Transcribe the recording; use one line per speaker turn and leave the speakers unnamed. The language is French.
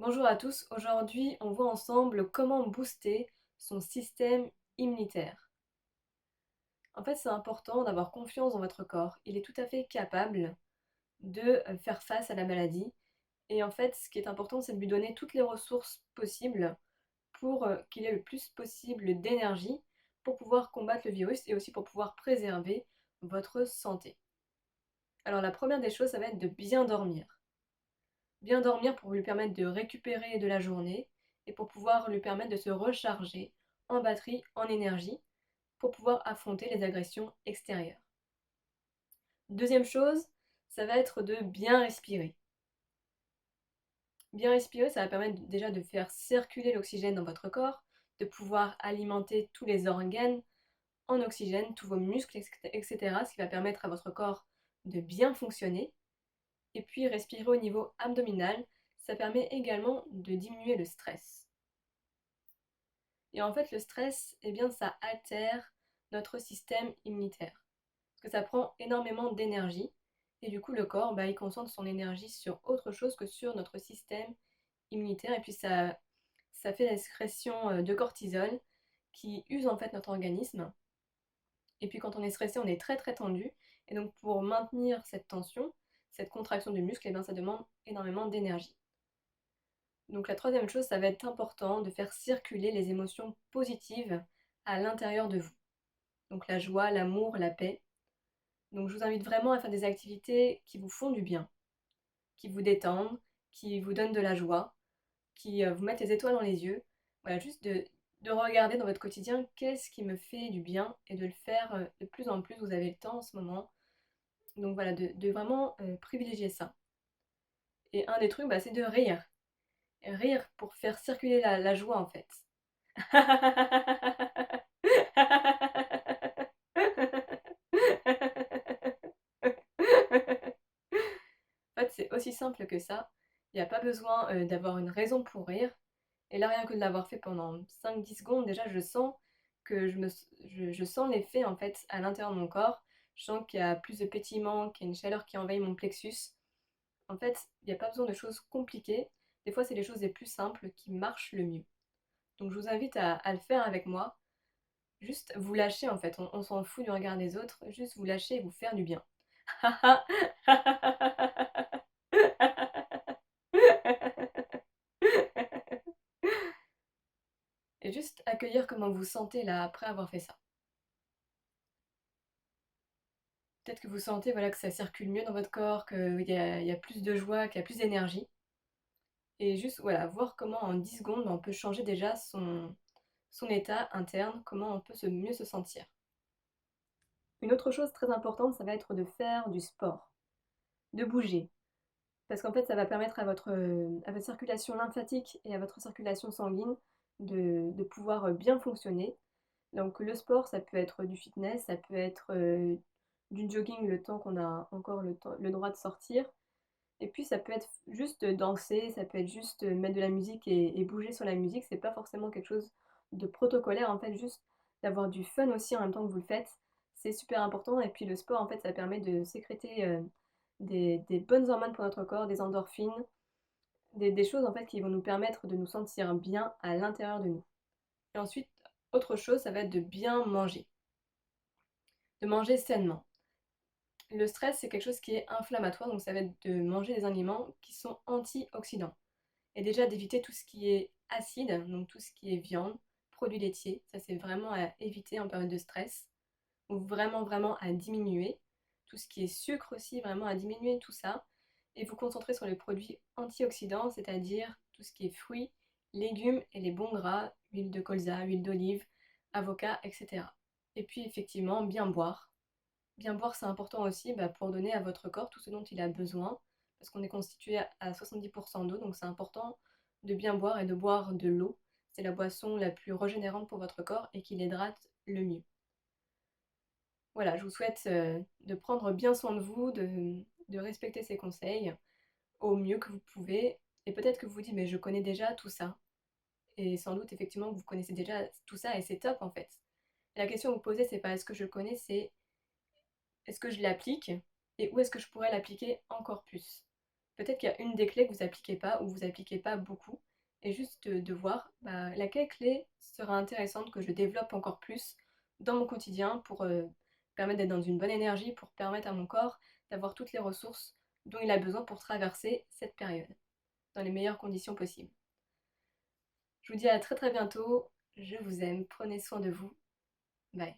Bonjour à tous, aujourd'hui on voit ensemble comment booster son système immunitaire. En fait c'est important d'avoir confiance dans votre corps, il est tout à fait capable de faire face à la maladie et en fait ce qui est important c'est de lui donner toutes les ressources possibles pour qu'il ait le plus possible d'énergie pour pouvoir combattre le virus et aussi pour pouvoir préserver votre santé. Alors la première des choses ça va être de bien dormir. Bien dormir pour lui permettre de récupérer de la journée et pour pouvoir lui permettre de se recharger en batterie, en énergie, pour pouvoir affronter les agressions extérieures. Deuxième chose, ça va être de bien respirer. Bien respirer, ça va permettre déjà de faire circuler l'oxygène dans votre corps, de pouvoir alimenter tous les organes en oxygène, tous vos muscles, etc. Ce qui va permettre à votre corps de bien fonctionner. Et puis respirer au niveau abdominal, ça permet également de diminuer le stress. Et en fait, le stress, eh bien, ça altère notre système immunitaire. Parce que ça prend énormément d'énergie. Et du coup, le corps, il concentre son énergie sur autre chose que sur notre système immunitaire. Et puis, ça fait la sécrétion de cortisol qui use en fait notre organisme. Et puis, quand on est stressé, on est très très tendu. Et donc, pour maintenir cette tension, cette contraction du muscle, eh bien, ça demande énormément d'énergie. Donc la troisième chose, ça va être important de faire circuler les émotions positives à l'intérieur de vous. Donc la joie, l'amour, la paix. Donc je vous invite vraiment à faire des activités qui vous font du bien, qui vous détendent, qui vous donnent de la joie, qui vous mettent les étoiles dans les yeux. Voilà, juste de regarder dans votre quotidien qu'est-ce qui me fait du bien et de le faire de plus en plus. Vous avez le temps en ce moment. Donc voilà, de vraiment privilégier ça. Et un des trucs, c'est de rire. Rire pour faire circuler la joie en fait. En fait, c'est aussi simple que ça. Il n'y a pas besoin d'avoir une raison pour rire. Et là, rien que de l'avoir fait pendant 5-10 secondes, déjà, je sens que je sens l'effet en fait à l'intérieur de mon corps. Je sens qu'il y a plus de pétillement, qu'il y a une chaleur qui envahit mon plexus. En fait, il n'y a pas besoin de choses compliquées. Des fois, c'est les choses les plus simples qui marchent le mieux. Donc, je vous invite à le faire avec moi. Juste vous lâcher en fait, on s'en fout du regard des autres, juste vous lâcher et vous faire du bien. Et juste accueillir comment vous vous sentez là après avoir fait ça. Peut-être que vous sentez voilà, que ça circule mieux dans votre corps, qu'il y a plus de joie, qu'il y a plus d'énergie. Et juste voilà, voir comment en 10 secondes on peut changer déjà son état interne, comment on peut mieux se sentir. Une autre chose très importante, ça va être de faire du sport, de bouger. Parce qu'en fait, ça va permettre à votre circulation lymphatique et à votre circulation sanguine de pouvoir bien fonctionner. Donc le sport, ça peut être du fitness, ça peut être du jogging le temps qu'on a encore le droit de sortir. Et puis ça peut être juste danser, ça peut être juste mettre de la musique et bouger sur la musique. C'est pas forcément quelque chose de protocolaire, en fait, juste d'avoir du fun aussi en même temps que vous le faites. C'est super important. Et puis le sport, en fait, ça permet de sécréter des bonnes hormones pour notre corps, des endorphines, des choses en fait qui vont nous permettre de nous sentir bien à l'intérieur de nous. Et ensuite, autre chose, ça va être de bien manger, de manger sainement. Le stress, c'est quelque chose qui est inflammatoire, donc ça va être de manger des aliments qui sont antioxydants. Et déjà d'éviter tout ce qui est acide, donc tout ce qui est viande, produits laitiers, ça c'est vraiment à éviter en période de stress, ou vraiment vraiment à diminuer. Tout ce qui est sucre aussi, vraiment à diminuer tout ça. Et vous concentrer sur les produits antioxydants, c'est-à-dire tout ce qui est fruits, légumes et les bons gras, huile de colza, huile d'olive, avocat, etc. Et puis effectivement, bien boire. Bien boire, c'est important aussi pour donner à votre corps tout ce dont il a besoin, parce qu'on est constitué à 70% d'eau, donc c'est important de bien boire et de boire de l'eau. C'est la boisson la plus régénérante pour votre corps et qui l'hydrate le mieux. Voilà, je vous souhaite de prendre bien soin de vous, de respecter ces conseils au mieux que vous pouvez. Et peut-être que vous vous dites, mais je connais déjà tout ça. Et sans doute, effectivement, vous connaissez déjà tout ça et c'est top en fait. Et la question que vous posez, c'est pas est-ce que je le connais, c'est est-ce que je l'applique et où est-ce que je pourrais l'appliquer encore plus. Peut-être qu'il y a une des clés que vous appliquez pas ou vous appliquez pas beaucoup et juste de voir, bah, laquelle clé sera intéressante que je développe encore plus dans mon quotidien pour, permettre d'être dans une bonne énergie, pour permettre à mon corps d'avoir toutes les ressources dont il a besoin pour traverser cette période, dans les meilleures conditions possibles. Je vous dis à très, très bientôt. Je vous aime, prenez soin de vous. Bye.